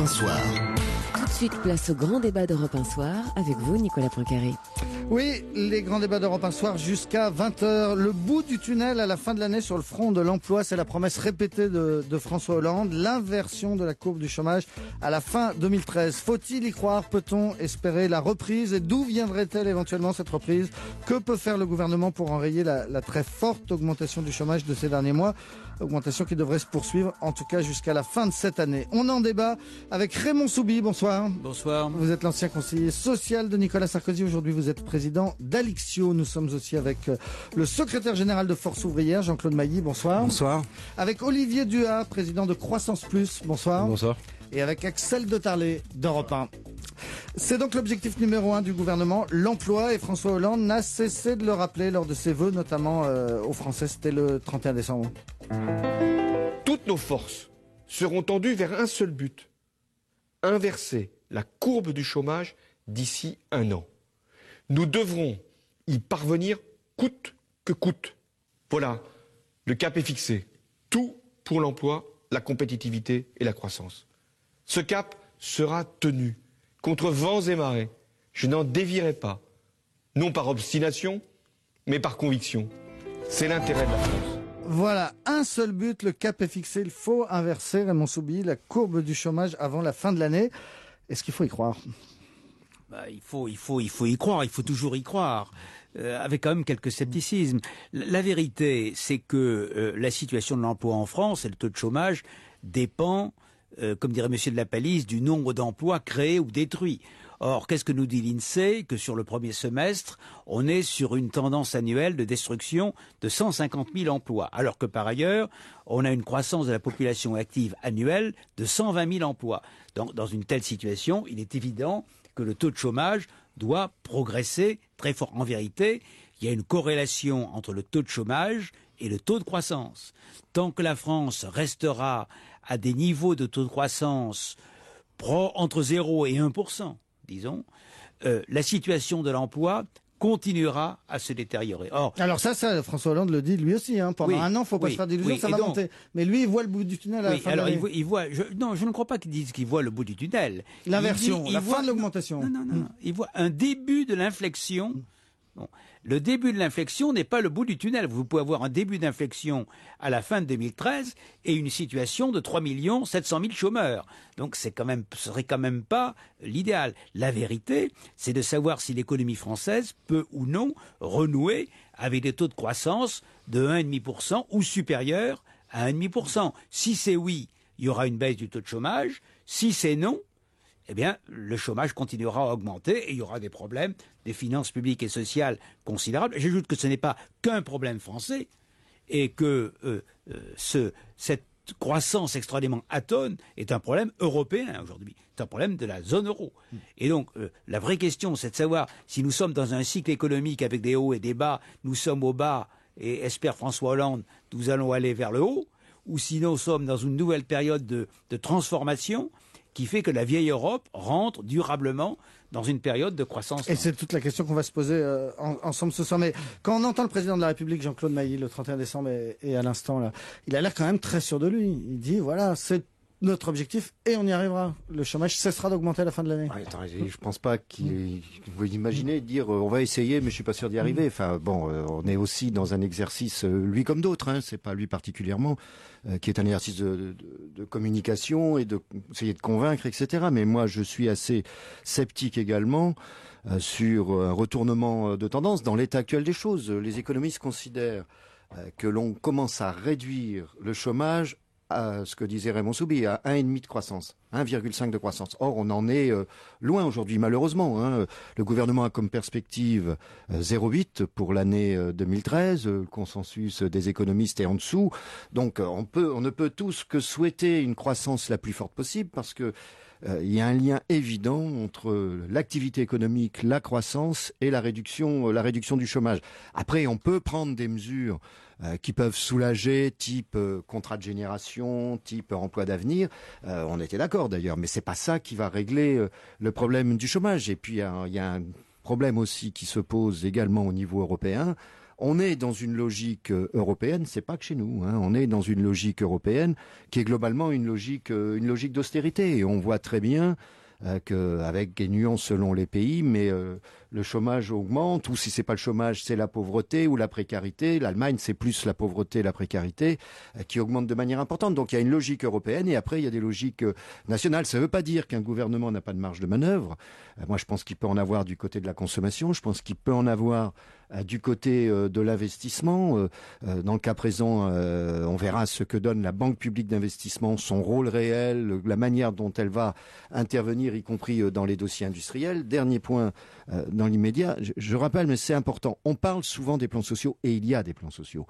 Europe 1 Soir. Tout de suite, place au grand débat d'Europe 1 Soir avec vous, Nicolas Poincaré. Oui, les grands débats d'Europe 1 Soir jusqu'à 20h. Le bout du tunnel à la fin de l'année sur le front de l'emploi, c'est la promesse répétée de François Hollande. L'inversion de la courbe du chômage à la fin 2013. Faut-il y croire? Peut-on espérer la reprise? Et d'où viendrait-elle éventuellement cette reprise? Que peut faire le gouvernement pour enrayer la très forte augmentation du chômage de ces derniers mois? Augmentation qui devrait se poursuivre, en tout cas jusqu'à la fin de cette année. On en débat avec Raymond Soubi. Bonsoir. Bonsoir. Vous êtes l'ancien conseiller social de Nicolas Sarkozy. Aujourd'hui, vous êtes président d'Alixio. Nous sommes aussi avec le secrétaire général de Force ouvrière, Jean-Claude Mailly. Bonsoir. Bonsoir. Avec Olivier Duhat, président de Croissance Plus. Bonsoir. Bonsoir. Et avec Axel de Tarlé d'Europe 1. C'est donc l'objectif numéro 1 du gouvernement, l'emploi, et François Hollande n'a cessé de le rappeler lors de ses vœux, notamment aux Français. C'était le 31 décembre. Toutes nos forces seront tendues vers un seul but: inverser la courbe du chômage d'ici un an. Nous devrons y parvenir coûte que coûte. Voilà, le cap est fixé. Tout pour l'emploi, la compétitivité et la croissance. Ce cap sera tenu contre vents et marées. Je n'en dévierai pas, non par obstination, mais par conviction. C'est l'intérêt de la France. Voilà, un seul but, le cap est fixé. Il faut inverser, Raymond Soubi, la courbe du chômage avant la fin de l'année. Est-ce qu'il faut y croire? Il faut y croire, il faut toujours y croire, avec quand même quelques scepticismes. La vérité, c'est que la situation de l'emploi en France et le taux de chômage dépend, comme dirait Monsieur de la Palice, du nombre d'emplois créés ou détruits. Or, qu'est-ce que nous dit l'INSEE? Que sur le premier semestre, on est sur une tendance annuelle de destruction de 150 000 emplois, alors que par ailleurs, on a une croissance de la population active annuelle de 120 000 emplois. Dans une telle situation, il est évident que le taux de chômage doit progresser très fort. En vérité, il y a une corrélation entre le taux de chômage et le taux de croissance. Tant que la France restera à des niveaux de taux de croissance entre 0 et 1%, disons, la situation de l'emploi continuera à se détériorer. Or, alors ça, François Hollande le dit lui aussi. Pendant un an, il ne faut pas se faire d'illusions, ça va monter. Mais lui, il voit le bout du tunnel à la fin de l'année. Non, je ne crois pas qu'il dise qu'il voit le bout du tunnel. L'inversion, la fin de l'augmentation. Non. Il voit un début de l'inflexion. Bon. Le début de l'inflexion n'est pas le bout du tunnel. Vous pouvez avoir un début d'inflexion à la fin de 2013 et une situation de 3 700 000 chômeurs. Donc ce serait quand même pas l'idéal. La vérité, c'est de savoir si l'économie française peut ou non renouer avec des taux de croissance de 1,5% ou supérieurs à 1,5%. Si c'est oui, il y aura une baisse du taux de chômage. Si c'est non, eh bien, le chômage continuera à augmenter et il y aura des problèmes des finances publiques et sociales considérables. J'ajoute que ce n'est pas qu'un problème français et que cette croissance extraordinairement atone est un problème européen aujourd'hui. C'est un problème de la zone euro. Et donc, la vraie question, c'est de savoir si nous sommes dans un cycle économique avec des hauts et des bas, nous sommes au bas et espère François Hollande, nous allons aller vers le haut, ou sinon nous sommes dans une nouvelle période de transformation qui fait que la vieille Europe rentre durablement dans une période de croissance. Et c'est toute la question qu'on va se poser ensemble ce soir. Mais quand on entend le président de la République, Jean-Claude Mailly, le 31 décembre et à l'instant, là, il a l'air quand même très sûr de lui. Il dit, voilà, c'est notre objectif et on y arrivera. Le chômage cessera d'augmenter à la fin de l'année. Je pense pas vous imaginez dire on va essayer mais je suis pas sûr d'y arriver. Enfin bon, on est aussi dans un exercice, lui comme d'autres, c'est pas lui particulièrement, qui est un exercice de communication et de essayer de convaincre, etc. Mais moi je suis assez sceptique également sur un retournement de tendance dans l'état actuel des choses. Les économistes considèrent que l'on commence à réduire le chômage à ce que disait Raymond Soubi, à 1,5 de croissance, 1,5 de croissance. Or, on en est loin aujourd'hui, malheureusement. Le gouvernement a comme perspective 0,8 pour l'année 2013. Le consensus des économistes est en dessous. Donc, on ne peut tous que souhaiter une croissance la plus forte possible parce que il y a un lien évident entre l'activité économique, la croissance et la réduction du chômage. Après, on peut prendre des mesures qui peuvent soulager, type contrat de génération, type emploi d'avenir. On était d'accord d'ailleurs, mais c'est pas ça qui va régler le problème du chômage. Et puis il y a un problème aussi qui se pose également au niveau européen. On est dans une logique européenne, c'est pas que chez nous, hein, on est dans une logique européenne qui est globalement une logique d'austérité. Et on voit très bien qu'avec des nuances selon les pays, mais le chômage augmente, ou si c'est pas le chômage, c'est la pauvreté ou la précarité. L'Allemagne, c'est plus la pauvreté et la précarité qui augmentent de manière importante. Donc il y a une logique européenne et après il y a des logiques nationales. Ça ne veut pas dire qu'un gouvernement n'a pas de marge de manœuvre. Moi, je pense qu'il peut en avoir du côté de la consommation. Je pense qu'il peut en avoir du côté de l'investissement. Dans le cas présent, on verra ce que donne la Banque publique d'investissement, son rôle réel, la manière dont elle va intervenir, y compris dans les dossiers industriels. Dernier point dans l'immédiat, je rappelle, mais c'est important, on parle souvent des plans sociaux et il y a des plans sociaux.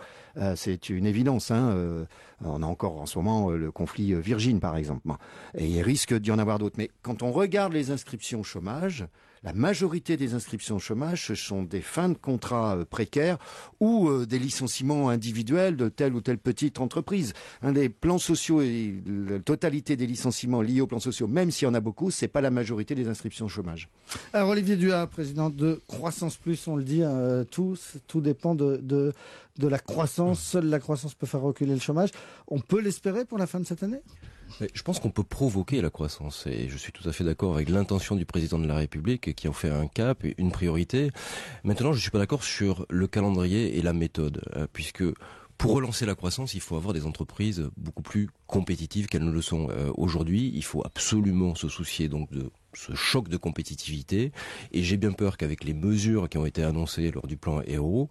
C'est une évidence. On a encore en ce moment le conflit Virgin, par exemple. Et il risque d'y en avoir d'autres. Mais quand on regarde les inscriptions au chômage, la majorité des inscriptions au chômage, ce sont des fins de contrats précaires ou des licenciements individuels de telle ou telle petite entreprise. Les plans sociaux et la totalité des licenciements liés aux plans sociaux, même s'il y en a beaucoup, c'est pas la majorité des inscriptions au chômage. Alors Olivier Duhat, président de Croissance Plus, on le dit, tout dépend de la croissance. Seule la croissance peut faire reculer le chômage. On peut l'espérer pour la fin de cette année ? Je pense qu'on peut provoquer la croissance et je suis tout à fait d'accord avec l'intention du président de la République qui en fait un cap et une priorité. Maintenant, je suis pas d'accord sur le calendrier et la méthode, puisque pour relancer la croissance, il faut avoir des entreprises beaucoup plus compétitives qu'elles ne le sont aujourd'hui. Il faut absolument se soucier donc de ce choc de compétitivité et j'ai bien peur qu'avec les mesures qui ont été annoncées lors du plan Héros,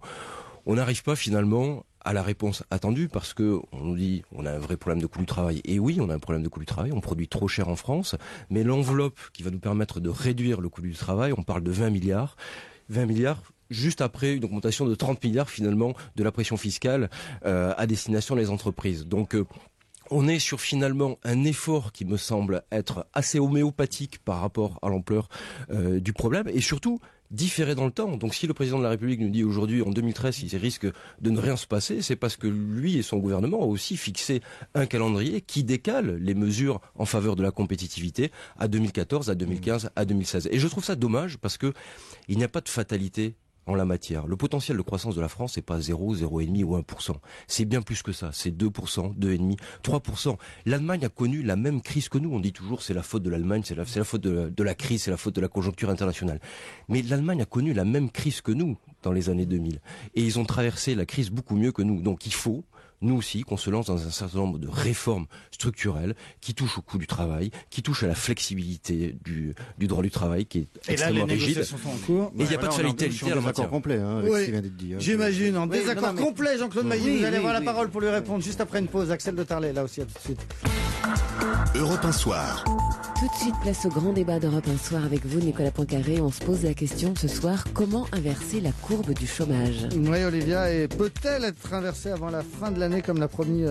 on n'arrive pas finalement à la réponse attendue parce que on nous dit on a un vrai problème de coût du travail. Et oui, on a un problème de coût du travail, on produit trop cher en France, mais l'enveloppe qui va nous permettre de réduire le coût du travail, on parle de 20 milliards. 20 milliards juste après une augmentation de 30 milliards finalement de la pression fiscale à destination des entreprises. Donc on est sur finalement un effort qui me semble être assez homéopathique par rapport à l'ampleur du problème et surtout différé dans le temps. Donc si le président de la République nous dit aujourd'hui, en 2013, il risque de ne rien se passer, c'est parce que lui et son gouvernement ont aussi fixé un calendrier qui décale les mesures en faveur de la compétitivité à 2014, à 2015, à 2016. Et je trouve ça dommage parce que il n'y a pas de fatalité en la matière. Le potentiel de croissance de la France, c'est pas 0, 0,5 ou 1%. C'est bien plus que ça. C'est 2%, 2,5, 3%. L'Allemagne a connu la même crise que nous. On dit toujours c'est la faute de l'Allemagne, c'est la faute de la crise, c'est la faute de la conjoncture internationale. Mais l'Allemagne a connu la même crise que nous dans les années 2000. Et ils ont traversé la crise beaucoup mieux que nous. Donc il faut nous aussi, qu'on se lance dans un certain nombre de réformes structurelles qui touchent au coût du travail, qui touchent à la flexibilité du droit du travail qui est extrêmement rigide. Sont en cours. Et il n'y a pas de fatalité à la matière. Complet, avec ce qui vient d'être dit. J'imagine, en désaccord mais... complet, Jean-Claude Mailly. Vous allez avoir la parole pour lui répondre oui. juste après une pause. Axel de Tarlet, là aussi, à tout de suite. Europe 1 Soir. Tout de suite, place au grand débat d'Europe 1 Soir avec vous, Nicolas Poincaré. On se pose la question ce soir, comment inverser la courbe du chômage ? Oui, Olivia, et peut-elle être inversée avant la fin de l'année comme l'a promis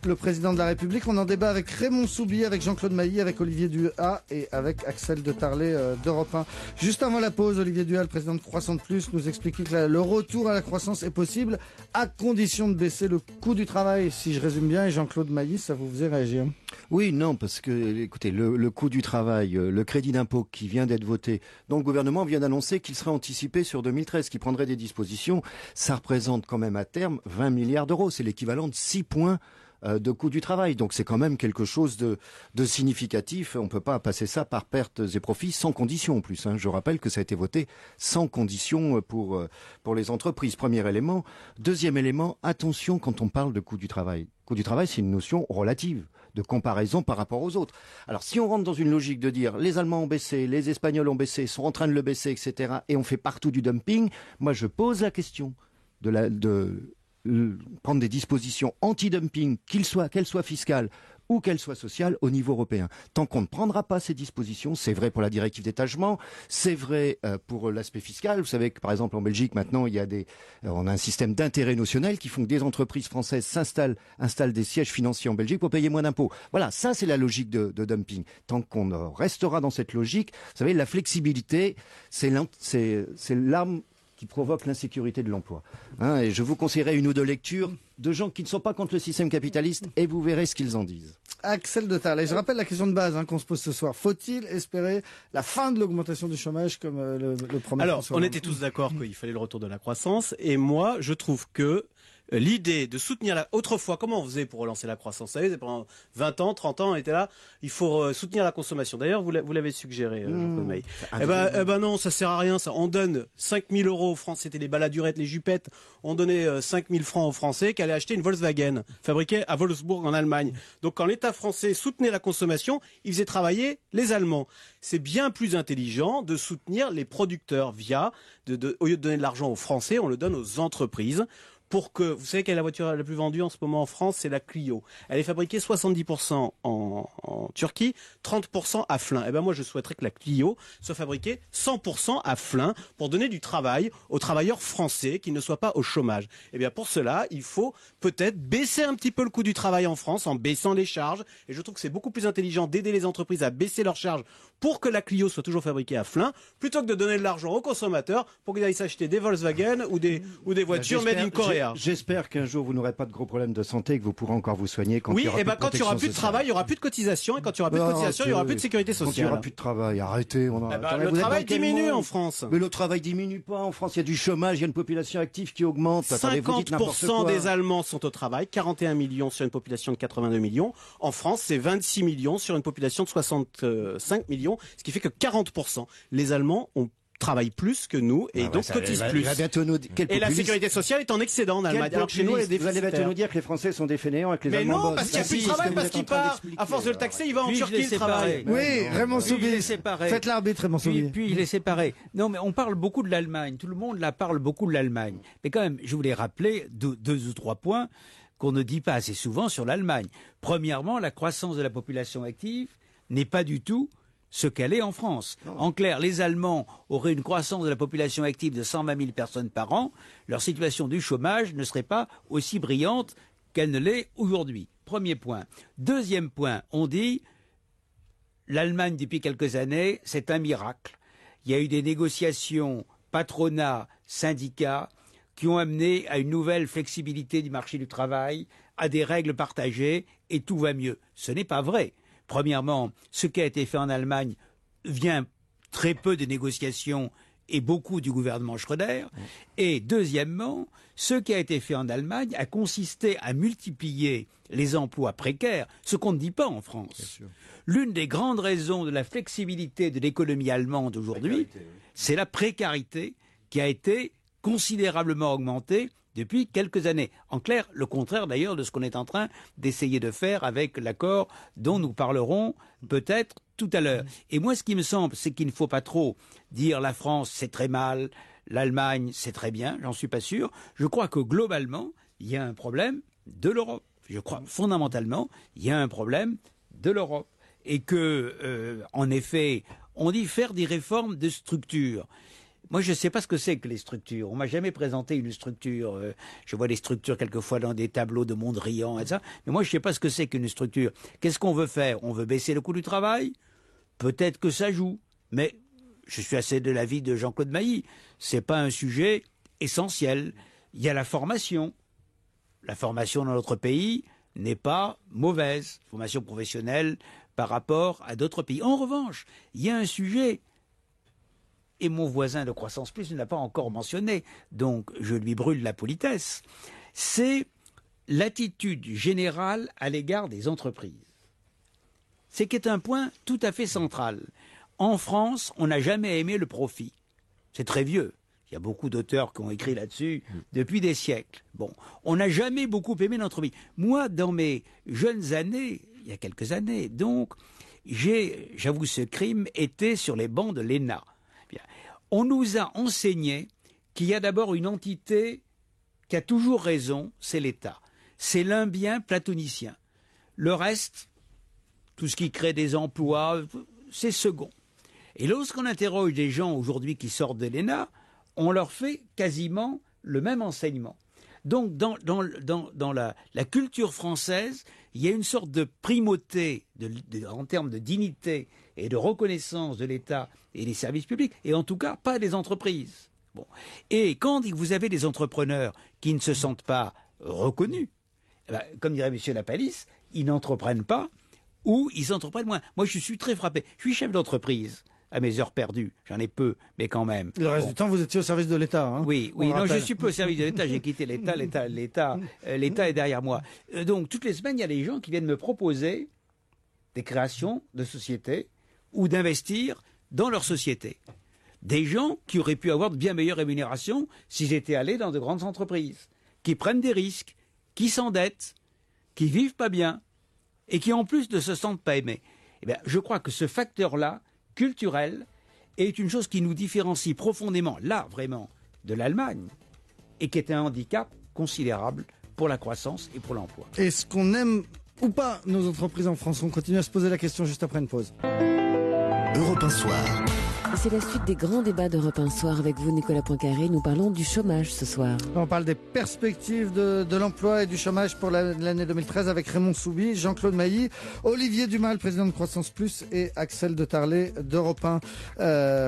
le président de la République ? On en débat avec Raymond Soubier, avec Jean-Claude Mailly, avec Olivier Duhat et avec Axel de Tarlet d'Europe 1. Juste avant la pause, Olivier Duhat, le président de Croissance Plus, nous expliquait que le retour à la croissance est possible à condition de baisser le coût du travail, si je résume bien. Et Jean-Claude Mailly, ça vous faisait réagir ? Oui, non, parce que, écoutez, le coût du travail, le crédit d'impôt qui vient d'être voté, dont le gouvernement vient d'annoncer qu'il serait anticipé sur 2013, qu'il prendrait des dispositions, ça représente quand même à terme 20 milliards d'euros. C'est l'équivalent de 6 points de coût du travail. Donc c'est quand même quelque chose de significatif. On ne peut pas passer ça par pertes et profits sans condition en plus. Je rappelle que ça a été voté sans condition pour les entreprises. Premier élément. Deuxième élément, attention quand on parle de coût du travail. Coût du travail, c'est une notion relative, de comparaison par rapport aux autres. Alors si on rentre dans une logique de dire les Allemands ont baissé, les Espagnols ont baissé, sont en train de le baisser, etc., et on fait partout du dumping, moi je pose la question de prendre des dispositions anti-dumping, qu'elles soient fiscales ou qu'elles soient sociales au niveau européen. Tant qu'on ne prendra pas ces dispositions, c'est vrai pour la directive d'étagement, c'est vrai pour l'aspect fiscal. Vous savez que par exemple en Belgique maintenant on a un système d'intérêt notionnel qui font que des entreprises françaises installent des sièges financiers en Belgique pour payer moins d'impôts. Voilà, ça c'est la logique de dumping. Tant qu'on restera dans cette logique, vous savez, la flexibilité, c'est l'arme qui provoque l'insécurité de l'emploi. Et je vous conseillerais une ou deux lectures de gens qui ne sont pas contre le système capitaliste et vous verrez ce qu'ils en disent. Axel de Tal. Et je rappelle la question de base qu'on se pose ce soir. Faut-il espérer la fin de l'augmentation du chômage comme le promet Alors, François on Hollande? était tous d'accord qu'il fallait le retour de la croissance. Et moi, je trouve que l'idée de soutenir autrefois, comment on faisait pour relancer la croissance? Vous savez, pendant 20 ans, 30 ans, on était là. Il faut soutenir la consommation. D'ailleurs, vous l'avez suggéré, Jean-Paul Maillet. Eh ben non, ça sert à rien, ça. On donne 5 000 euros aux Français. C'était les baladurettes, les jupettes. On donnait 5 000 francs aux Français qui allaient acheter une Volkswagen fabriquée à Wolfsburg en Allemagne. Donc, quand l'État français soutenait la consommation, il faisait travailler les Allemands. C'est bien plus intelligent de soutenir les producteurs au lieu de donner de l'argent aux Français, on le donne aux entreprises. Pour que, vous savez quelle est la voiture la plus vendue en ce moment en France, c'est la Clio. Elle est fabriquée 70% en Turquie, 30% à Flins. Eh ben moi, je souhaiterais que la Clio soit fabriquée 100% à Flins pour donner du travail aux travailleurs français qui ne soient pas au chômage. Eh bien pour cela, il faut peut-être baisser un petit peu le coût du travail en France en baissant les charges. Et je trouve que c'est beaucoup plus intelligent d'aider les entreprises à baisser leurs charges pour que la Clio soit toujours fabriquée à Flins, plutôt que de donner de l'argent aux consommateurs pour qu'ils aillent s'acheter des Volkswagen ou des voitures made in Korea. J'espère qu'un jour vous n'aurez pas de gros problèmes de santé et que vous pourrez encore vous soigner quand il y aura quand il n'y aura plus de travail, il n'y aura plus de cotisation, et quand il n'y aura plus de cotisation, il n'y aura plus de sécurité sociale. Quand il n'y aura plus de travail, arrêtez. Le travail diminue en France. Mais le travail diminue pas en France. Il y a du chômage, il y a une population active qui augmente. 50% des Allemands sont au travail, 41 millions sur une population de 82 millions. En France, c'est 26 millions sur une population de 65 millions, ce qui fait que 40%. Les Allemands travaillent plus que nous et donc cotisent plus. Et la sécurité sociale est en excédent en Allemagne. Alors chez nous, vous allez bientôt nous dire que les Français sont des fainéants et que les Allemands bossent. Parce qu'il n'y a plus de travail, parce qu'il part. À force de le taxer, il va en Turquie le travail. Oui, Raymond Soubier. Faites l'arbitre, Raymond Soubier. Puis il est séparé. Non, mais on parle beaucoup de l'Allemagne. Tout le monde là parle beaucoup de l'Allemagne. Mais quand même, je voulais rappeler deux ou trois points qu'on ne dit pas assez souvent sur l'Allemagne. Premièrement, la croissance de la population active n'est pas du tout ce qu'elle est en France. Non. En clair, les Allemands auraient une croissance de la population active de 120 000 personnes par an. Leur situation du chômage ne serait pas aussi brillante qu'elle ne l'est aujourd'hui. Premier point. Deuxième point, on dit l'Allemagne, depuis quelques années, c'est un miracle. Il y a eu des négociations patronat, syndicats, qui ont amené à une nouvelle flexibilité du marché du travail, à des règles partagées, et tout va mieux. Ce n'est pas vrai. Premièrement, ce qui a été fait en Allemagne vient très peu des négociations et beaucoup du gouvernement Schröder. Et deuxièmement, ce qui a été fait en Allemagne a consisté à multiplier les emplois précaires, ce qu'on ne dit pas en France. L'une des grandes raisons de la flexibilité de l'économie allemande aujourd'hui, c'est la précarité qui a été considérablement augmentée depuis quelques années. En clair, le contraire d'ailleurs de ce qu'on est en train d'essayer de faire avec l'accord dont nous parlerons peut-être tout à l'heure. Et moi, ce qui me semble, c'est qu'il ne faut pas trop dire la France, c'est très mal, l'Allemagne, c'est très bien, j'en suis pas sûr. Je crois que globalement, il y a un problème de l'Europe. Je crois fondamentalement, il y a un problème de l'Europe. Et que, en effet, on dit faire des réformes de structure. Moi, je ne sais pas ce que c'est que les structures. On m'a jamais présenté une structure. Je vois des structures quelquefois dans des tableaux de Mondrian et ça. Mais moi, je ne sais pas ce que c'est qu'une structure. Qu'est-ce qu'on veut faire? On veut baisser le coût du travail? Peut-être que ça joue. Mais je suis assez de l'avis de Jean-Claude Mailly. C'est pas un sujet essentiel. Il y a la formation. La formation dans notre pays n'est pas mauvaise. Formation professionnelle par rapport à d'autres pays. En revanche, il y a un sujet. Et mon voisin de Croissance Plus ne l'a pas encore mentionné, donc je lui brûle la politesse, c'est l'attitude générale à l'égard des entreprises. C'est qui est un point tout à fait central. En France, on n'a jamais aimé le profit. C'est très vieux. Il y a beaucoup d'auteurs qui ont écrit là-dessus depuis des siècles. Bon, on n'a jamais beaucoup aimé l'entreprise. Moi, dans mes jeunes années, il y a quelques années, donc, j'avoue ce crime, été sur les bancs de l'ENA. On nous a enseigné qu'il y a d'abord une entité qui a toujours raison, c'est l'État. C'est l'un bien platonicien. Le reste, tout ce qui crée des emplois, c'est second. Et lorsqu'on interroge des gens aujourd'hui qui sortent de l'ENA, on leur fait quasiment le même enseignement. Donc dans la culture française, il y a une sorte de primauté en termes de dignité et de reconnaissance de l'État et des services publics, et en tout cas pas des entreprises. Bon. Et quand vous avez des entrepreneurs qui ne se sentent pas reconnus, eh bien, comme dirait M. Lapalisse, ils n'entreprennent pas où ils entreprennent moins. Moi, je suis très frappé. Je suis chef d'entreprise à mes heures perdues. J'en ai peu, mais quand même. Le reste du temps, vous étiez au service de l'État. Hein, oui, non, je suis peu au service de l'État. J'ai quitté l'État. L'État est derrière moi. Donc, toutes les semaines, il y a des gens qui viennent me proposer des créations de sociétés ou d'investir dans leur société. Des gens qui auraient pu avoir de bien meilleures rémunérations s'ils étaient allés dans de grandes entreprises, qui prennent des risques, qui s'endettent, qui vivent pas bien et qui en plus ne se sentent pas aimés. Eh bien, je crois que ce facteur-là, culturel, est une chose qui nous différencie profondément, là vraiment, de l'Allemagne, et qui est un handicap considérable pour la croissance et pour l'emploi. Est-ce qu'on aime ou pas nos entreprises en France? On continue à se poser la question juste après une pause. Europe 1 Soir. C'est la suite des grands débats d'Europe 1 Soir avec vous, Nicolas Poincaré. Nous parlons du chômage ce soir. On parle des perspectives de l'emploi et du chômage pour l'année 2013 avec Raymond Soubi, Jean-Claude Mailly, Olivier Dumas, président de Croissance Plus, et Axel de Tarlet d'Europe 1.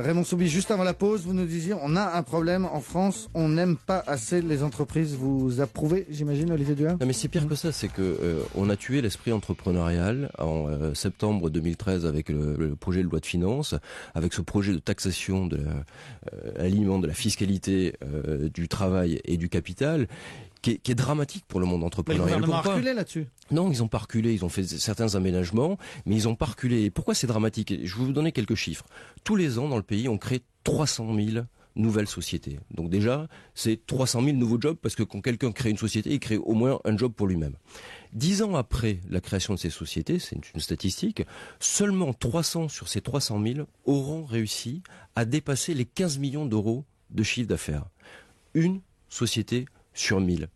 Raymond Soubi, juste avant la pause, vous nous disiez, on a un problème en France, on n'aime pas assez les entreprises. Vous approuvez, j'imagine, Olivier Dumas? Non, mais c'est pire que ça, c'est que on a tué l'esprit entrepreneurial en septembre 2013 avec le projet de loi de finances, avec ce projet de taxation de l'alignement de la fiscalité du travail et du capital, qui est dramatique pour le monde entrepreneurial. Mais le gouvernement a reculé là-dessus. Non, ils n'ont pas reculé, ils ont fait certains aménagements, mais ils n'ont pas reculé. Et pourquoi c'est dramatique? Je vais vous donner quelques chiffres. Tous les ans, dans le pays, on crée 300 000 nouvelles sociétés. Donc déjà, c'est 300 000 nouveaux jobs, parce que quand quelqu'un crée une société, il crée au moins un job pour lui-même. 10 ans après la création de ces sociétés, c'est une statistique, seulement 300 sur ces 300 000 auront réussi à dépasser les 15 millions d'euros de chiffre d'affaires. Une société sur 1000.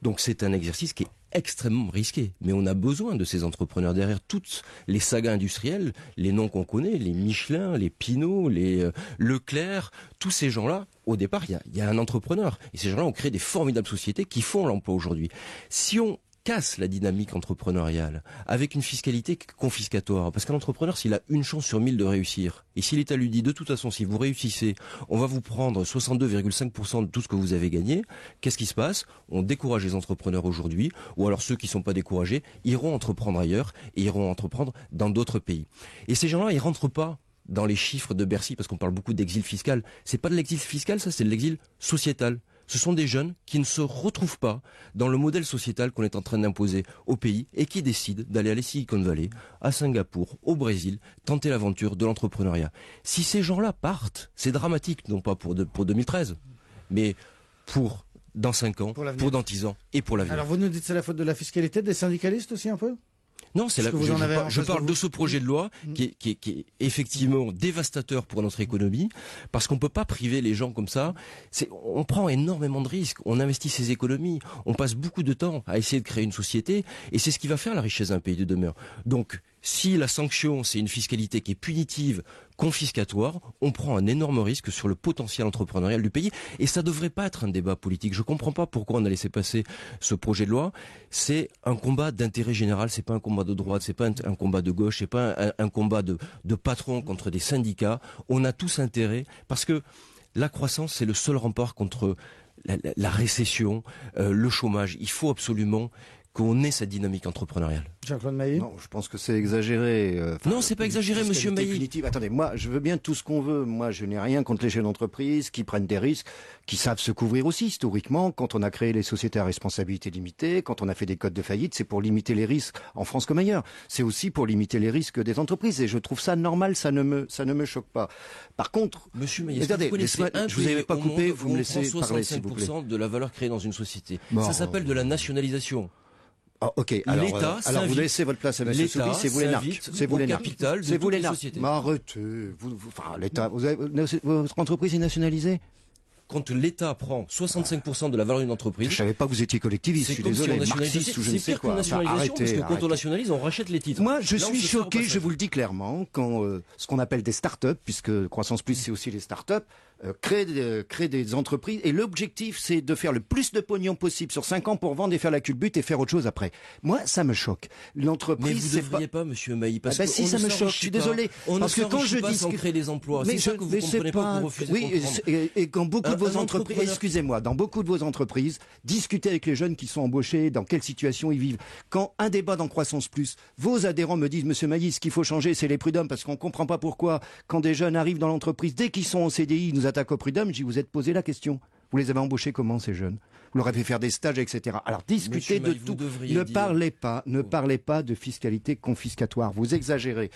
Donc c'est un exercice qui est extrêmement risqué. Mais on a besoin de ces entrepreneurs derrière toutes les sagas industrielles, les noms qu'on connaît, les Michelin, les Pinault, les Leclerc, tous ces gens-là, au départ, il y a un entrepreneur. Et ces gens-là ont créé des formidables sociétés qui font l'emploi aujourd'hui. Si on casse la dynamique entrepreneuriale avec une fiscalité confiscatoire, parce qu'un entrepreneur, s'il a une chance sur 1000 de réussir, et si l'État lui dit de toute façon, si vous réussissez, on va vous prendre 62,5% de tout ce que vous avez gagné, qu'est-ce qui se passe? On décourage les entrepreneurs aujourd'hui, ou alors ceux qui ne sont pas découragés iront entreprendre ailleurs et iront entreprendre dans d'autres pays. Et ces gens-là, ils rentrent pas dans les chiffres de Bercy, parce qu'on parle beaucoup d'exil fiscal. C'est pas de l'exil fiscal, ça, c'est de l'exil sociétal. Ce sont des jeunes qui ne se retrouvent pas dans le modèle sociétal qu'on est en train d'imposer au pays et qui décident d'aller à la Silicon Valley, à Singapour, au Brésil, tenter l'aventure de l'entrepreneuriat. Si ces gens-là partent, c'est dramatique, non pas pour 2013, mais pour dans 5 ans, pour dans 10 ans et pour l'avenir. Alors vous nous dites que c'est la faute de la fiscalité, des syndicalistes aussi un peu? Non, je parle de ce projet de loi qui est effectivement dévastateur pour notre économie, parce qu'on peut pas priver les gens comme ça. On prend énormément de risques, on investit ses économies, on passe beaucoup de temps à essayer de créer une société, et c'est ce qui va faire la richesse d'un pays de demain. Donc, si la sanction, c'est une fiscalité qui est punitive, confiscatoire, on prend un énorme risque sur le potentiel entrepreneurial du pays. Et ça devrait pas être un débat politique. Je comprends pas pourquoi on a laissé passer ce projet de loi. C'est un combat d'intérêt général, c'est pas un combat de droite, c'est pas un combat de gauche, c'est pas un combat de patrons contre des syndicats. On a tous intérêt, parce que la croissance, c'est le seul rempart contre la récession, le chômage. Il faut absolument qu'on ait cette dynamique entrepreneuriale. Jean-Claude Mailly? Non, je pense que c'est exagéré. Non, c'est pas exagéré, monsieur Mailly. Attendez, moi, je veux bien tout ce qu'on veut. Moi, je n'ai rien contre les chefs d'entreprise qui prennent des risques, qui savent se couvrir aussi. Historiquement, quand on a créé les sociétés à responsabilité limitée, quand on a fait des codes de faillite, c'est pour limiter les risques en France comme ailleurs. C'est aussi pour limiter les risques des entreprises. Et je trouve ça normal, ça ne me choque pas. Par contre, monsieur Mailly, regardez, je vous avais pas coupé, vous me laissez parler, s'il vous plaît. 65% de la valeur créée dans une société. Bon, ça s'appelle de la nationalisation. Ah, ok. Alors vous laissez votre place à M. Soubi, c'est vous les narcs. C'est vous les narcs. C'est vous les narcs. Mais arrêtez. Enfin, l'État, votre entreprise est nationalisée? Quand l'État prend 65% de la valeur d'une entreprise. Je savais pas que vous étiez collectiviste. Je suis désolé, marxiste ou je ne sais quoi. Arrêtez. Parce que quand on nationalise, on rachète les titres. Moi, je suis choqué, je vous le dis clairement, quand ce qu'on appelle des start-up, puisque Croissance Plus, c'est aussi les start-up, créer des entreprises. Et l'objectif, c'est de faire le plus de pognon possible sur 5 ans pour vendre et faire la culbute et faire autre chose après. Moi, ça me choque. L'entreprise, mais vous ne devriez pas, monsieur Mailly, parce que si, ça me choque. Je suis désolé. Parce que quand je dis sans créer des emplois, c'est ça que vous comprenez pas, que vous refusez de comprendre. Et quand beaucoup de vos entreprises, excusez-moi, dans beaucoup de vos entreprises, discutez avec les jeunes qui sont embauchés, dans quelle situation ils vivent. Quand un débat dans Croissance Plus, vos adhérents me disent, monsieur Mailly, ce qu'il faut changer, c'est les prud'hommes, parce qu'on comprend pas pourquoi, quand des jeunes arrivent dans l'entreprise, dès qu'ils sont en CDI, ils nous attaquent aux prud'hommes. Je dis, vous êtes posé la question. Vous les avez embauchés comment, ces jeunes? Vous leur avez fait faire des stages, etc. Alors discutez de tout. Ne parlez pas de fiscalité confiscatoire. Vous exagérez.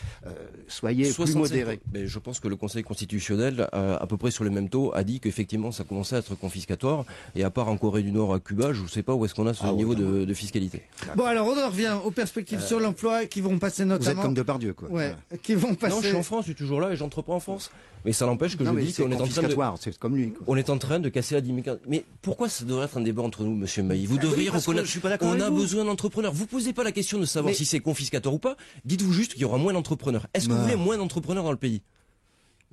Soyez plus modérés. Mais je pense que le Conseil constitutionnel, à peu près sur les mêmes taux, a dit qu'effectivement ça commençait à être confiscatoire. Et à part en Corée du Nord, à Cuba, je ne sais pas où est-ce qu'on a ce niveau de fiscalité. Bon, alors on en revient aux perspectives sur l'emploi qui vont passer notamment. Vous êtes comme Depardieu, quoi. Ouais, qui vont passer. Non, je suis en France, je suis toujours là et j'entreprends en France. Mais ça n'empêche que je dis qu'on est en train de. C'est comme lui, quoi. On est en train de casser la dynamique. Mais pourquoi ça devrait être un débat entre nous, monsieur Mailly? Vous devriez reconnaître. On a besoin d'entrepreneurs. Vous posez pas la question de savoir si c'est confiscatoire ou pas. Dites-vous juste qu'il y aura moins d'entrepreneurs. Est-ce que vous voulez moins d'entrepreneurs dans le pays?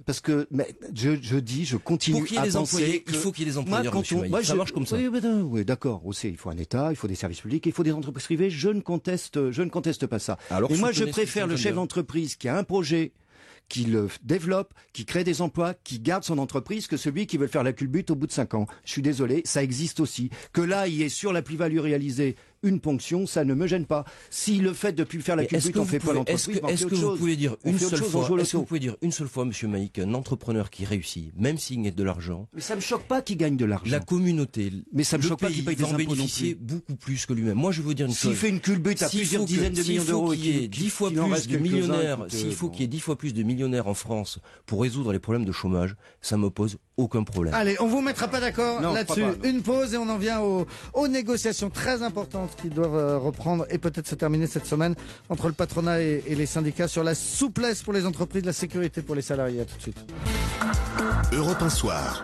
Parce que je continue pour qu'il y ait des employés, il faut qu'il y ait des employeurs, monsieur Mailly. Ça marche comme ça. Oui, d'accord. Aussi, il faut un État, il faut des services publics, il faut des entreprises privées. Je ne conteste pas ça. Mais moi, je préfère le chef d'entreprise qui a un projet, qui le développe, qui crée des emplois, qui garde son entreprise, que celui qui veut faire la culbute au bout de 5 ans. Je suis désolé, ça existe aussi. Que là, il y ait sur la plus-value réalisée une ponction, ça ne me gêne pas. Si le fait de plus faire la culbute, on fait pas l'entreprise, est-ce que vous pouvez dire une seule fois, est-ce que vous pouvez dire une seule fois, monsieur Mailly, qu'un entrepreneur qui réussit, même s'il gagne de l'argent, mais ça me choque pas qu'il gagne de l'argent. La communauté, mais ça me choque pas qu'il paye des impôts non bénéficier beaucoup plus que lui-même. Moi, je veux dire une chose. S'il fait une culbute à plusieurs dizaines de millions d'euros, qu'il y ait 10 fois plus de millionnaires, s'il faut qu'il y ait 10 fois plus de millionnaires en France pour résoudre les problèmes de chômage, ça me pose aucun problème. Allez, on vous mettra pas d'accord là-dessus. Une pause et on en vient aux négociations très importantes qui doivent reprendre et peut-être se terminer cette semaine entre le patronat et les syndicats sur la souplesse pour les entreprises, la sécurité pour les salariés. À tout de suite. Europe 1 Soir.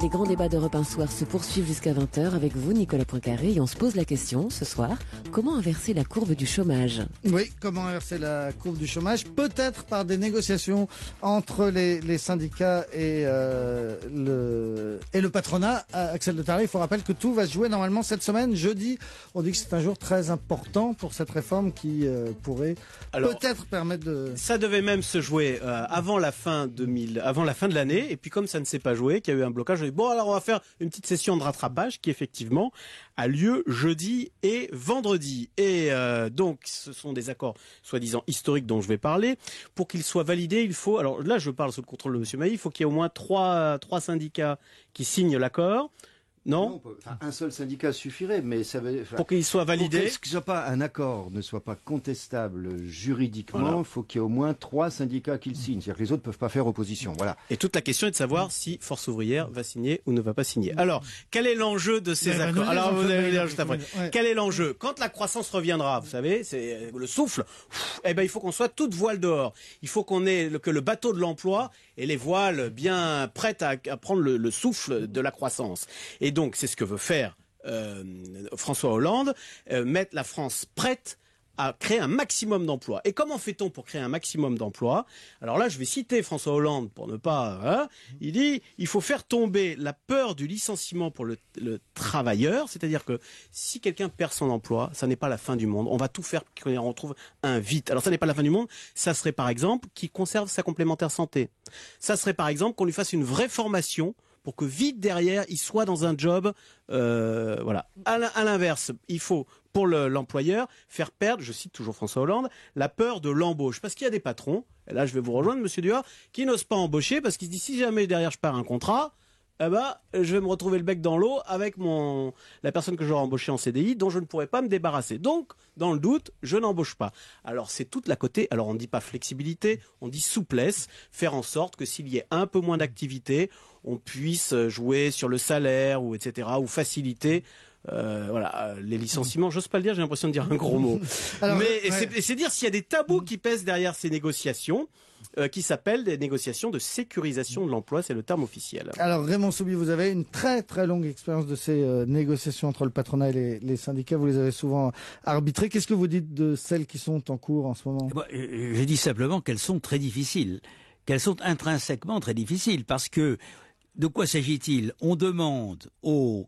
Les grands débats d'Europe 1 Soir se poursuivent jusqu'à 20h avec vous, Nicolas Poincaré, et on se pose la question ce soir, comment inverser la courbe du chômage? Oui, comment inverser la courbe du chômage? Peut-être par des négociations entre les syndicats et le patronat. Axel de Tarlet, il faut rappeler que tout va se jouer normalement cette semaine, jeudi. On dit que c'est un jour très important pour cette réforme qui pourrait peut-être permettre de... Ça devait même se jouer avant la fin de l'année, et puis comme ça ne s'est pas joué, qu'il y a eu un blocage, bon, alors on va faire une petite session de rattrapage qui effectivement a lieu jeudi et vendredi. Et donc ce sont des accords soi-disant historiques dont je vais parler. Pour qu'ils soient validés, il faut, alors là je parle sous le contrôle de M. Mailly, il faut qu'il y ait au moins trois syndicats qui signent l'accord. Non, un seul syndicat suffirait, mais ça veut... pour qu'il soit validé. Pour que un accord ne soit pas contestable juridiquement, il faut qu'il y ait au moins 3 syndicats qui le signent. C'est-à-dire que les autres ne peuvent pas faire opposition. Voilà. Et toute la question est de savoir si Force ouvrière va signer ou ne va pas signer. Alors, quel est l'enjeu de ces accords? Alors, vous allez dire juste après. Quel est l'enjeu? Quand la croissance reviendra, vous savez, c'est le souffle, eh ben, il faut qu'on soit toute voile dehors. Il faut que le bateau de l'emploi ait les voiles bien prêtes à prendre le souffle de la croissance. Et donc, c'est ce que veut faire François Hollande, mettre la France prête à créer un maximum d'emplois. Et comment fait-on pour créer un maximum d'emplois? Alors là, je vais citer François Hollande pour ne pas... il dit, il faut faire tomber la peur du licenciement pour le travailleur, c'est-à-dire que si quelqu'un perd son emploi, ça n'est pas la fin du monde. On va tout faire pour qu'on retrouve un vite. Alors ça n'est pas la fin du monde, ça serait par exemple qu'il conserve sa complémentaire santé. Ça serait par exemple qu'on lui fasse une vraie formation pour que vite derrière, il soit dans un job. Voilà. À l'inverse, il faut, pour l'employeur, faire perdre, je cite toujours François Hollande, la peur de l'embauche. Parce qu'il y a des patrons, et là je vais vous rejoindre, monsieur Duhard, qui n'osent pas embaucher parce qu'ils se disent si jamais derrière je perds un contrat, eh ben, je vais me retrouver le bec dans l'eau avec la personne que j'aurai embauchée en CDI dont je ne pourrai pas me débarrasser. Donc, dans le doute, je n'embauche pas. Alors, c'est toute la côté, alors on ne dit pas flexibilité, on dit souplesse, faire en sorte que s'il y ait un peu moins d'activité, on puisse jouer sur le salaire ou etc. ou faciliter les licenciements. J'ose pas le dire, j'ai l'impression de dire un gros mot. Alors, mais c'est dire s'il y a des tabous qui pèsent derrière ces négociations. Qui s'appellent des négociations de sécurisation de l'emploi, c'est le terme officiel. Alors Raymond Soubi, vous avez une très très longue expérience de ces négociations entre le patronat et les syndicats, vous les avez souvent arbitrées. Qu'est-ce que vous dites de celles qui sont en cours en ce moment? Je dis simplement qu'elles sont très difficiles, qu'elles sont intrinsèquement très difficiles, parce que de quoi s'agit-il? On demande au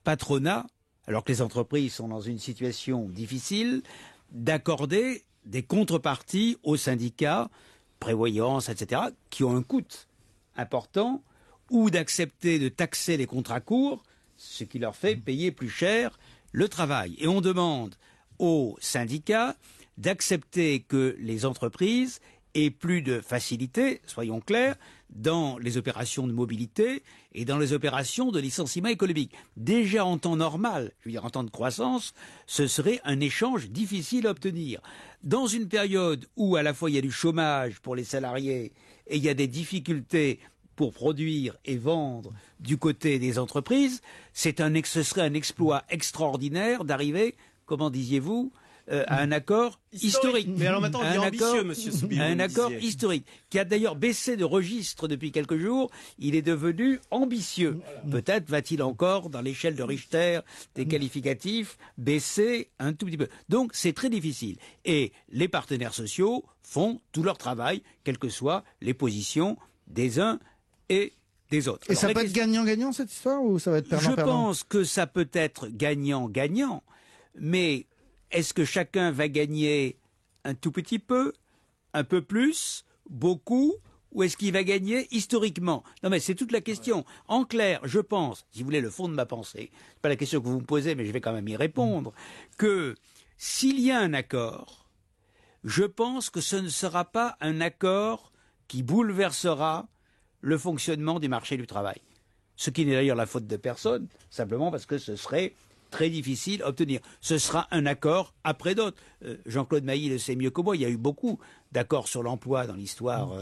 patronat, alors que les entreprises sont dans une situation difficile, d'accorder des contreparties aux syndicats, prévoyance, etc., qui ont un coût important, ou d'accepter de taxer les contrats courts, ce qui leur fait payer plus cher le travail. Et on demande aux syndicats d'accepter que les entreprises aient plus de facilité, soyons clairs, dans les opérations de mobilité et dans les opérations de licenciement économique. Déjà en temps normal, je veux dire en temps de croissance, ce serait un échange difficile à obtenir. Dans une période où à la fois il y a du chômage pour les salariés et il y a des difficultés pour produire et vendre du côté des entreprises, ce serait un exploit extraordinaire d'arriver, comment disiez-vous, à un accord historique. Mais alors maintenant, on dit ambitieux, monsieur Soubirous. Un accord historique, qui a d'ailleurs baissé de registre depuis quelques jours. Il est devenu ambitieux. Peut-être va-t-il encore, dans l'échelle de Richter des qualificatifs, baisser un tout petit peu. Donc c'est très difficile. Et les partenaires sociaux font tout leur travail, quelles que soient les positions des uns et des autres. Et alors, ça peut être gagnant-gagnant cette histoire, ou ça va être perdant-perdant? Je pense que ça peut être gagnant-gagnant, mais est-ce que chacun va gagner un tout petit peu, un peu plus, beaucoup, ou est-ce qu'il va gagner historiquement? Non mais c'est toute la question. En clair, je pense, si vous voulez le fond de ma pensée, c'est pas la question que vous me posez, mais je vais quand même y répondre, que s'il y a un accord, je pense que ce ne sera pas un accord qui bouleversera le fonctionnement du marché du travail. Ce qui n'est d'ailleurs la faute de personne, simplement parce que ce serait très difficile à obtenir. Ce sera un accord après d'autres. Jean-Claude Mailly le sait mieux que moi, il y a eu beaucoup d'accords sur l'emploi dans l'histoire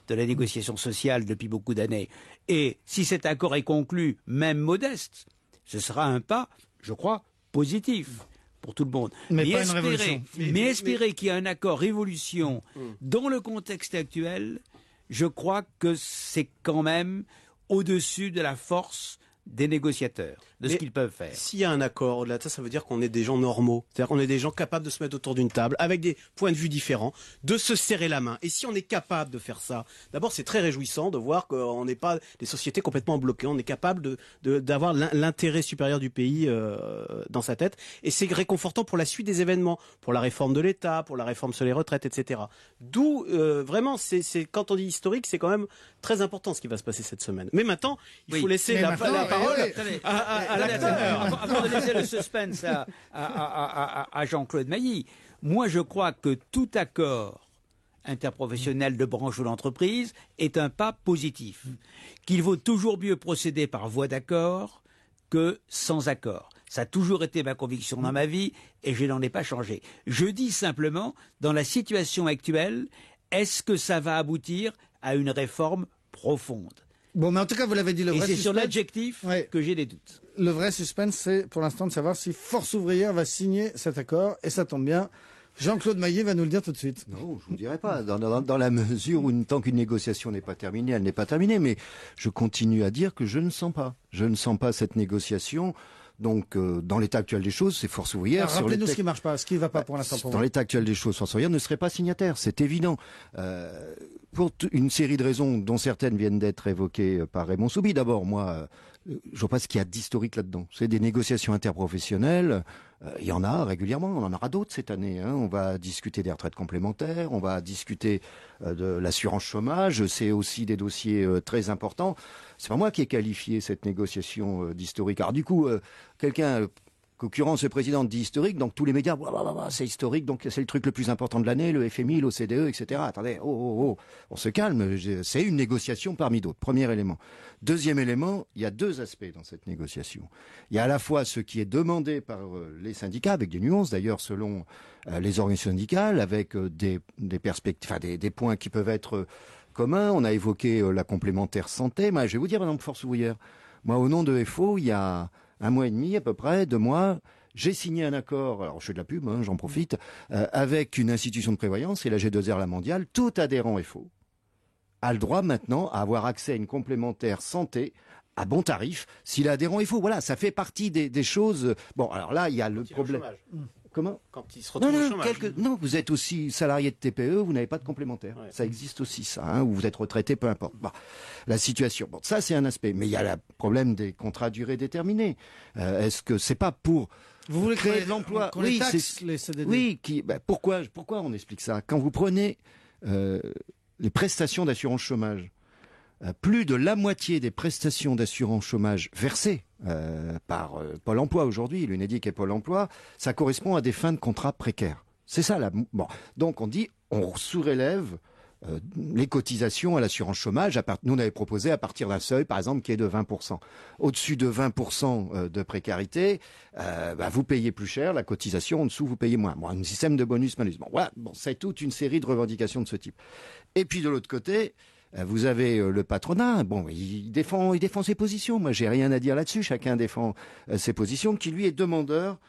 de la négociation sociale depuis beaucoup d'années. Et si cet accord est conclu, même modeste, ce sera un pas, je crois, positif pour tout le monde. Mais pas une révolution. Mais espérer qu'il y ait un accord révolution dans le contexte actuel, je crois que c'est quand même au-dessus de la force des négociateurs, de ce qu'ils peuvent faire. S'il y a un accord au-delà de ça, ça veut dire qu'on est des gens normaux. C'est-à-dire qu'on est des gens capables de se mettre autour d'une table, avec des points de vue différents, de se serrer la main. Et si on est capable de faire ça, d'abord c'est très réjouissant de voir qu'on n'est pas des sociétés complètement bloquées. On est capable d'avoir l'intérêt supérieur du pays dans sa tête. Et c'est réconfortant pour la suite des événements, pour la réforme de l'État, pour la réforme sur les retraites, etc. D'où, vraiment, quand on dit historique, c'est quand même très important ce qui va se passer cette semaine. Mais maintenant, il faut laisser la parole à l'acteur. Avant de laisser le suspense à Jean-Claude Mailly, moi je crois que tout accord interprofessionnel de branche ou d'entreprise est un pas positif. Qu'il vaut toujours mieux procéder par voie d'accord que sans accord. Ça a toujours été ma conviction dans ma vie et je n'en ai pas changé. Je dis simplement, dans la situation actuelle, est-ce que ça va aboutir à une réforme profonde? Bon, mais en tout cas, vous l'avez dit, le vrai suspense. Et c'est sur suspense, l'adjectif que j'ai des doutes. Le vrai suspense, c'est pour l'instant de savoir si Force ouvrière va signer cet accord. Et ça tombe bien, Jean-Claude Mailly va nous le dire tout de suite. Non, je ne vous dirai pas. Dans la mesure où, tant qu'une négociation n'est pas terminée, elle n'est pas terminée. Mais je continue à dire que je ne sens pas. Je ne sens pas cette négociation. Donc, dans l'état actuel des choses, c'est Force ouvrière. Rappelez-nous ce qui ne marche pas, ce qui ne va pas pour l'instant. Dans l'état actuel des choses, Force ouvrière ne serait pas signataire, c'est évident. Pour une série de raisons, dont certaines viennent d'être évoquées par Raymond Soubi. D'abord, moi, je vois pas ce qu'il y a d'historique là-dedans. C'est des négociations interprofessionnelles. Il y en a régulièrement, on en aura d'autres cette année. On va discuter des retraites complémentaires, on va discuter de l'assurance chômage. C'est aussi des dossiers très importants. C'est pas moi qui ai qualifié cette négociation d'historique. Alors du coup, quelqu'un, concurrence le président dit historique, donc tous les médias, c'est historique, donc c'est le truc le plus important de l'année, le FMI, l'OCDE, etc. Attendez, on se calme, c'est une négociation parmi d'autres. Premier élément. Deuxième élément, il y a deux aspects dans cette négociation. Il y a à la fois ce qui est demandé par les syndicats, avec des nuances d'ailleurs selon les organisations syndicales, avec des perspectives, enfin des points qui peuvent être communs. On a évoqué la complémentaire santé. Mais je vais vous dire, par exemple, Force ouvrière. Moi, au nom de FO, il y a 1 mois et demi, à peu près, 2 mois, j'ai signé un accord, alors je fais de la pub, j'en profite, avec une institution de prévoyance, c'est la G2R, la mondiale. Tout adhérent FO a le droit maintenant à avoir accès à une complémentaire santé à bon tarif, s'il est adhérent FO. Voilà, ça fait partie des choses. Bon, alors là, il y a le problème. Comment? Quand ils se retrouvent au chômage. Non, vous êtes aussi salarié de TPE, vous n'avez pas de complémentaire. Ouais. Ça existe aussi, ça, hein, ou vous êtes retraité, peu importe. Bon, la situation, bon, ça c'est un aspect. Mais il y a le problème des contrats à durée déterminée. Est-ce que c'est pas pour Vous voulez créer de l'emploi? qu'on les taxe, les CDD? Oui, pourquoi on explique ça? Quand vous prenez les prestations d'assurance chômage, plus de la moitié des prestations d'assurance chômage versées par Pôle emploi aujourd'hui, l'UNEDIC et Pôle emploi, ça correspond à des fins de contrats précaires. C'est ça là. Bon, donc on dit on surélève les cotisations à l'assurance chômage. Nous on avait proposé à partir d'un seuil, par exemple, qui est de 20%. Au-dessus de 20% de précarité, vous payez plus cher la cotisation. En dessous, vous payez moins. Bon, un système de bonus-malus. Bon, voilà. Bon, c'est toute une série de revendications de ce type. Et puis de l'autre côté, vous avez le patronat. Bon, il défend ses positions. Moi, j'ai rien à dire là-dessus. Chacun défend ses positions. Qui lui est demandeur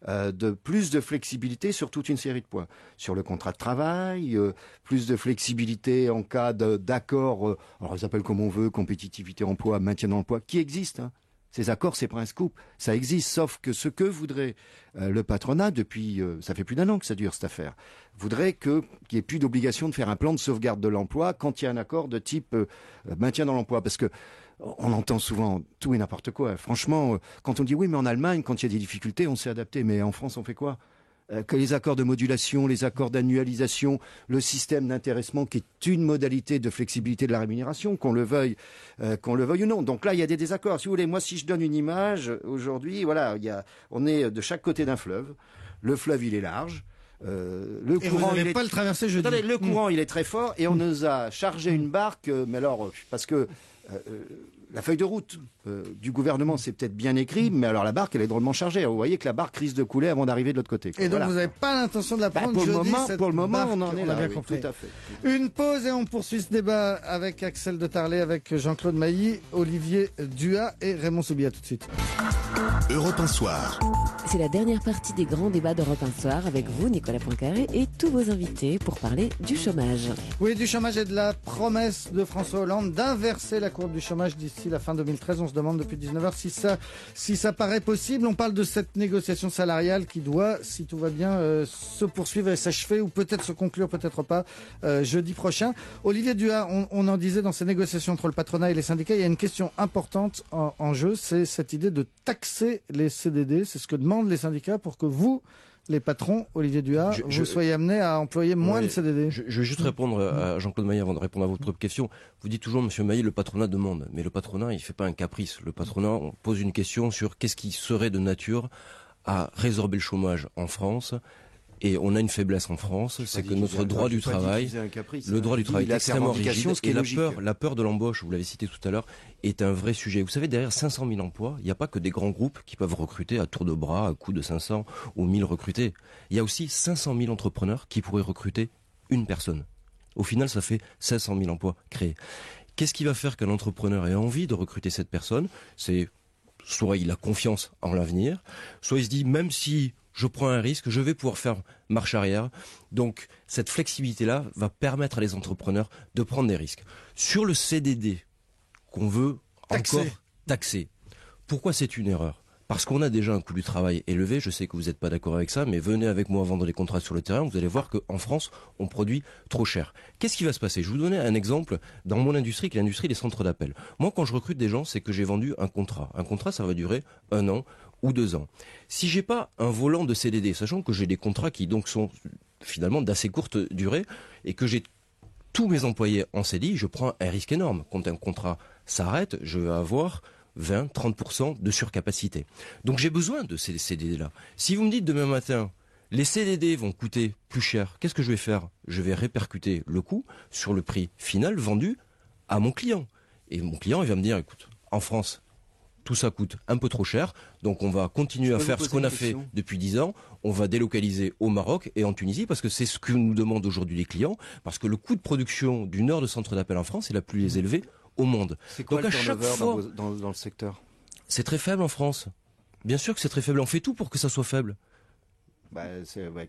de plus de flexibilité sur toute une série de points. Sur le contrat de travail, plus de flexibilité en cas d'accord. Alors, ils appellent comme on veut, compétitivité, emploi, maintien dans l'emploi, qui existe. Hein. Ces accords, c'est pas un scoop. Ça existe, sauf que ce que voudrait le patronat, depuis, ça fait plus d'un an que ça dure cette affaire, voudrait qu'il n'y ait plus d'obligation de faire un plan de sauvegarde de l'emploi quand il y a un accord de type maintien dans l'emploi. Parce que on entend souvent tout et n'importe quoi. Franchement, quand on dit oui, mais en Allemagne, quand il y a des difficultés, on s'est adapté. Mais en France, on fait quoi? Que les accords de modulation, les accords d'annualisation, le système d'intéressement qui est une modalité de flexibilité de la rémunération, qu'on le veuille ou non. Donc là, il y a des désaccords. Si vous voulez, moi, si je donne une image, aujourd'hui, voilà, on est de chaque côté d'un fleuve. Le fleuve, il est large. Le courant, vous n'allez pas le traverser jeudi. Attendez, le courant, il est très fort et on nous a chargé une barque, mais alors, parce que la feuille de route du gouvernement, c'est peut-être bien écrit, mais alors la barque, elle est drôlement chargée. Alors, vous voyez que la barque risque de couler avant d'arriver de l'autre côté. Et donc, voilà. vous n'avez pas l'intention de la prendre jeudi, pour le moment, barque, on en est a là. bien Oui, compris. tout à fait. Une pause et on poursuit ce débat avec Axel de Tarlet, avec Jean-Claude Mailly, Olivier Duhat et Raymond Soubia. Tout de suite. Europe 1 Soir. C'est la dernière partie des grands débats d'Europe 1 Soir avec vous, Nicolas Poincaré, et tous vos invités pour parler du chômage. Oui, du chômage et de la promesse de François Hollande d'inverser la courbe du chômage d'ici la fin 2013. On se demande depuis 19h si ça paraît possible. On parle de cette négociation salariale qui doit, si tout va bien, se poursuivre et s'achever, ou peut-être se conclure, peut-être pas, jeudi prochain. Olivier Duhat, on en disait dans ces négociations entre le patronat et les syndicats, il y a une question importante en jeu, c'est cette idée de taxer les CDD. C'est ce que demandent les syndicats pour que vous, les patrons, Olivier Duhat, vous soyez amenés à employer moins de CDD. Je vais juste répondre à Jean-Claude Mailly avant de répondre à votre question. Vous dites toujours, Monsieur Mailly, le patronat demande. Mais le patronat, il fait pas un caprice. Le patronat, on pose une question sur qu'est-ce qui serait de nature à résorber le chômage en France. Et on a une faiblesse en France, c'est que notre droit du travail, le droit du travail est extrêmement rigide, et la peur de l'embauche, vous l'avez cité tout à l'heure, est un vrai sujet. Vous savez, derrière 500 000 emplois, il n'y a pas que des grands groupes qui peuvent recruter à tour de bras, à coût de 500 ou 1000 recrutés. Il y a aussi 500 000 entrepreneurs qui pourraient recruter une personne. Au final, ça fait 500 000 emplois créés. Qu'est-ce qui va faire qu'un entrepreneur ait envie de recruter cette personne? C'est soit il a confiance en l'avenir, soit il se dit, même si je prends un risque, je vais pouvoir faire marche arrière. Donc, cette flexibilité-là va permettre à les entrepreneurs de prendre des risques. Sur le CDD, qu'on veut encore taxer, pourquoi c'est une erreur? Parce qu'on a déjà un coût du travail élevé, je sais que vous n'êtes pas d'accord avec ça, mais venez avec moi vendre les contrats sur le terrain, vous allez voir qu'en France, on produit trop cher. Qu'est-ce qui va se passer? Je vais vous donner un exemple dans mon industrie, qui est l'industrie des centres d'appel. Moi, quand je recrute des gens, c'est que j'ai vendu un contrat. Un contrat, ça va durer 1 an ou 2 ans. Si j'ai pas un volant de CDD, sachant que j'ai des contrats qui donc sont finalement d'assez courte durée, et que j'ai tous mes employés en CDI, je prends un risque énorme. Quand un contrat s'arrête, je vais avoir 20-30% de surcapacité. Donc j'ai besoin de ces CDD-là. Si vous me dites demain matin, les CDD vont coûter plus cher, qu'est-ce que je vais faire? Je vais répercuter le coût sur le prix final vendu à mon client. Et mon client, il va me dire, écoute, en France, tout ça coûte un peu trop cher, donc on va continuer à faire ce qu'on a fait depuis 10 ans, on va délocaliser au Maroc et en Tunisie, parce que c'est ce que nous demandent aujourd'hui les clients, parce que le coût de production d'une heure de centre d'appel en France est la plus élevée au monde. C'est quoi donc le à chaque fois, dans le secteur? C'est très faible en France. Bien sûr que c'est très faible, on fait tout pour que ça soit faible.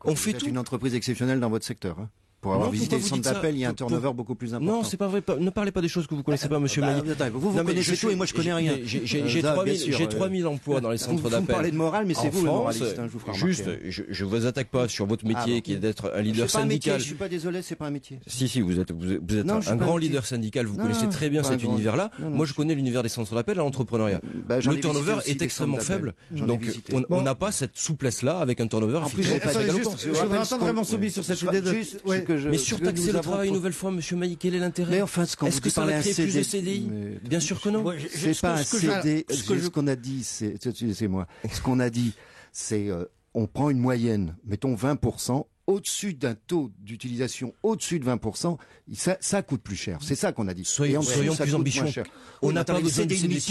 On fait tout. Une entreprise exceptionnelle dans votre secteur. Hein. Pour avoir Non, visité pourquoi le vous centre dites ça d'appel, il y a un turnover beaucoup plus important. Non, c'est pas vrai. Ne parlez pas des choses que vous connaissez pas, monsieur Mailly. Vous connaissez tout et moi je connais rien. J'ai 3000 emplois dans les centres d'appel. Vous parlez de morale, mais c'est vous le moraliste. Je vous ferai remarquer. Juste, je vous attaque pas sur votre métier qui est d'être un leader syndical. Je suis pas désolé, c'est pas un métier. Si, vous êtes un grand leader syndical. Vous connaissez très bien cet univers-là. Moi, je connais l'univers des centres d'appel à l'entrepreneuriat. Le turnover est extrêmement faible. Donc, on n'a pas cette souplesse-là avec un turnover. En plus, je voudrais entendre vraiment Soubi sur cette idée de... Mais surtaxer le travail une nouvelle fois, monsieur Mailly, quel est l'intérêt? Mais enfin, est-ce que ça va créer plus de CDI? Bien sûr que non. C'est pas un CD. Ce qu'on a dit, excusez-moi. Ce qu'on a dit, c'est on prend une moyenne, mettons 20%. Au-dessus d'un taux d'utilisation au-dessus de 20%, ça coûte plus cher. C'est ça qu'on a dit. Soyons plus ambitieux. On n'a pas besoin de CDI.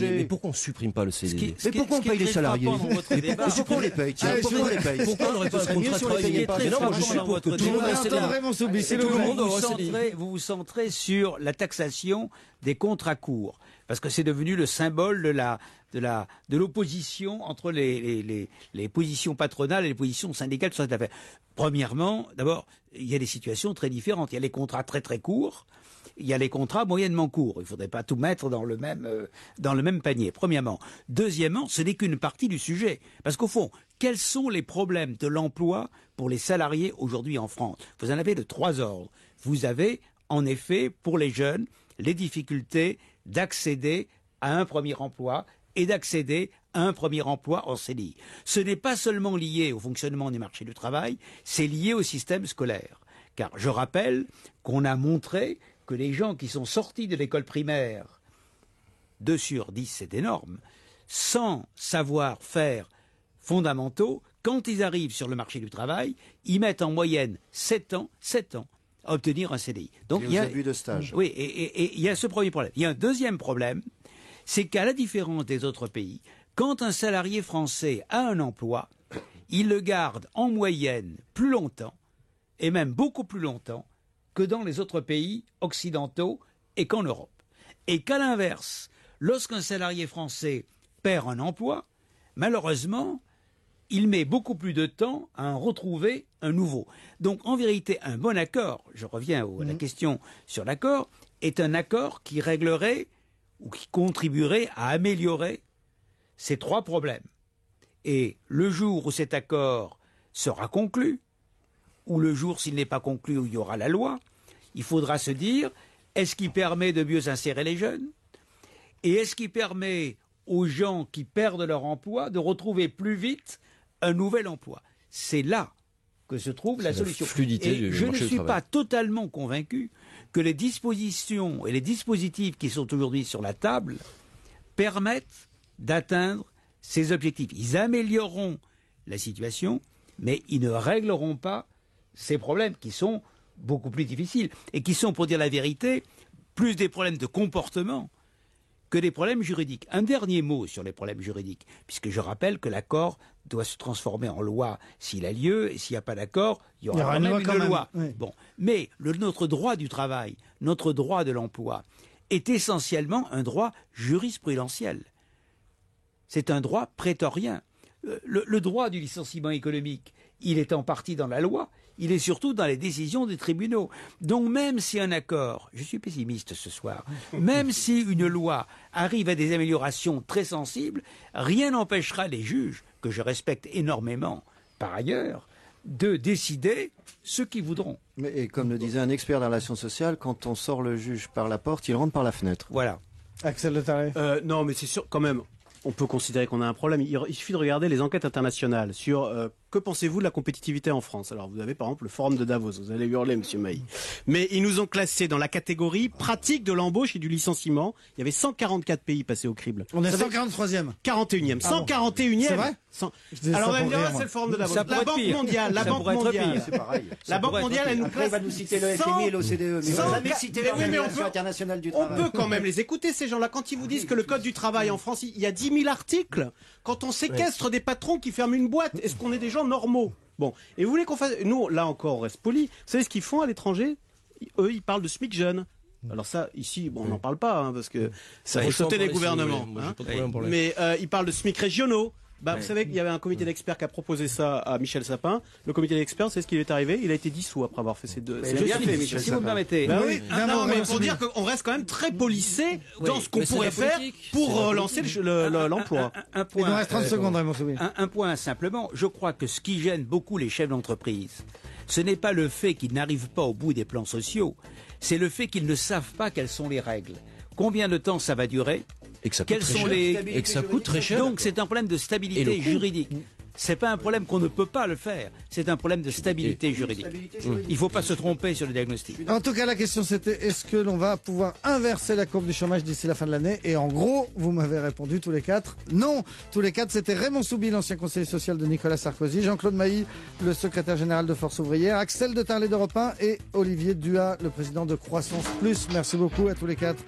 Mais pourquoi on supprime pas le CDI? Mais pourquoi on paye les salariés? Pourquoi on les paye? Pourquoi on les paye? Pourquoi on n'aurait pas un contrat de travail? Mais non, moi je suis pour que tout le monde ait un CDI. Vous vous centrez sur la taxation des contrats courts, parce que c'est devenu le symbole de l'opposition entre les positions patronales et les positions syndicales sur cette affaire. Premièrement, d'abord, il y a des situations très différentes. Il y a les contrats très très courts, il y a les contrats moyennement courts. Il ne faudrait pas tout mettre dans le même panier, premièrement. Deuxièmement, ce n'est qu'une partie du sujet. Parce qu'au fond, quels sont les problèmes de l'emploi pour les salariés aujourd'hui en France? Vous en avez de 3 ordres. Vous avez, en effet, pour les jeunes, les difficultés d'accéder à un premier emploi et d'accéder à un premier emploi en CDI. Ce n'est pas seulement lié au fonctionnement des marchés du travail, c'est lié au système scolaire. Car je rappelle qu'on a montré que les gens qui sont sortis de l'école primaire, 2 sur 10, c'est énorme, sans savoir-faire fondamentaux, quand ils arrivent sur le marché du travail, ils mettent en moyenne 7 ans à obtenir un CDI. Donc il y a abus de stage. Oui, et il y a ce premier problème. Il y a un deuxième problème, c'est qu'à la différence des autres pays, quand un salarié français a un emploi, il le garde en moyenne plus longtemps, et même beaucoup plus longtemps, que dans les autres pays occidentaux et qu'en Europe. Et qu'à l'inverse, lorsqu'un salarié français perd un emploi, malheureusement, il met beaucoup plus de temps à en retrouver un nouveau. Donc en vérité, un bon accord, je reviens à la question sur l'accord, est un accord qui réglerait ou qui contribuerait à améliorer ces 3 problèmes. Et le jour où cet accord sera conclu, ou le jour s'il n'est pas conclu où il y aura la loi, il faudra se dire, est-ce qu'il permet de mieux insérer les jeunes? Et est-ce qu'il permet aux gens qui perdent leur emploi de retrouver plus vite un nouvel emploi? C'est là que se trouve la solution. Et je ne suis pas totalement convaincu que les dispositions et les dispositifs qui sont aujourd'hui sur la table permettent d'atteindre ces objectifs. Ils amélioreront la situation, mais ils ne régleront pas ces problèmes qui sont beaucoup plus difficiles et qui sont, pour dire la vérité, plus des problèmes de comportement que des problèmes juridiques. Un dernier mot sur les problèmes juridiques, puisque je rappelle que l'accord doit se transformer en loi s'il a lieu, et s'il n'y a pas d'accord, il y aura quand même une loi. Oui. Bon. Mais notre droit du travail, notre droit de l'emploi, est essentiellement un droit jurisprudentiel. C'est un droit prétorien. Le droit du licenciement économique, il est en partie dans la loi, il est surtout dans les décisions des tribunaux. Donc même si un accord, je suis pessimiste ce soir, même si une loi arrive à des améliorations très sensibles, rien n'empêchera les juges, que je respecte énormément par ailleurs, de décider ce qu'ils voudront. Et comme le disait un expert des relations sociales, quand on sort le juge par la porte, il rentre par la fenêtre. Voilà. Axel Le Taré. Non, mais c'est sûr, quand même, on peut considérer qu'on a un problème. Il suffit de regarder les enquêtes internationales sur que pensez-vous de la compétitivité en France. Alors vous avez par exemple le forum de Davos, vous allez hurler monsieur Mailly. Mais ils nous ont classés dans la catégorie pratique de l'embauche et du licenciement. Il y avait 144 pays passés au crible. On est 143e. 41e. 141e. C'est vrai Alors on va me dire, c'est le forum de Davos. La Banque mondiale, la Banque mondiale. C'est pareil. La Banque mondiale, elle nous classe. Après, il va nous citer le FMI et l'OCDE. Mais il va jamais citer l'Organisation internationale du travail. On peut quand même les écouter, ces gens-là. Quand ils vous disent que le Code du travail en France, il y a 10 000 articles. Quand on séquestre des patrons qui ferment une boîte, est-ce qu'on est des gens normaux? Bon. Et vous voulez qu'on fasse... Nous, là encore, on reste poli. Vous savez ce qu'ils font à l'étranger? Eux, ils parlent de SMIC jeune. Alors ça, ici, bon, on n'en parle pas, hein, parce que ça fait sauter les gouvernements. Mais ils parlent de SMIC régionaux. Vous savez qu'il y avait un comité d'experts qui a proposé ça à Michel Sapin. Le comité d'experts, c'est ce qu'il est arrivé. Il a été dissous après avoir fait ces deux. Si vous me permettez. Non, mais pour dire qu'on reste quand même très policé dans ce qu'on pourrait faire pour relancer l'emploi. Il nous reste 30 secondes, Raymond Soubry. Un point simplement. Je crois que ce qui gêne beaucoup les chefs d'entreprise, ce n'est pas le fait qu'ils n'arrivent pas au bout des plans sociaux, c'est le fait qu'ils ne savent pas quelles sont les règles. Combien de temps ça va durer? Et que ça coûte très cher. Donc c'est un problème de stabilité juridique. C'est pas un problème qu'on ne peut pas le faire, c'est un problème de stabilité juridique. Il ne faut pas se tromper sur le diagnostic. En tout cas, la question c'était est-ce que l'on va pouvoir inverser la courbe du chômage d'ici la fin de l'année? Et en gros, vous m'avez répondu tous les quatre non. Tous les quatre, c'était Raymond Soubry, l'ancien conseiller social de Nicolas Sarkozy, Jean-Claude Mailly, le secrétaire général de Force Ouvrière, Axel de Tarlet d'Europe 1 et Olivier Duhat, le président de Croissance Plus. Merci beaucoup à tous les quatre.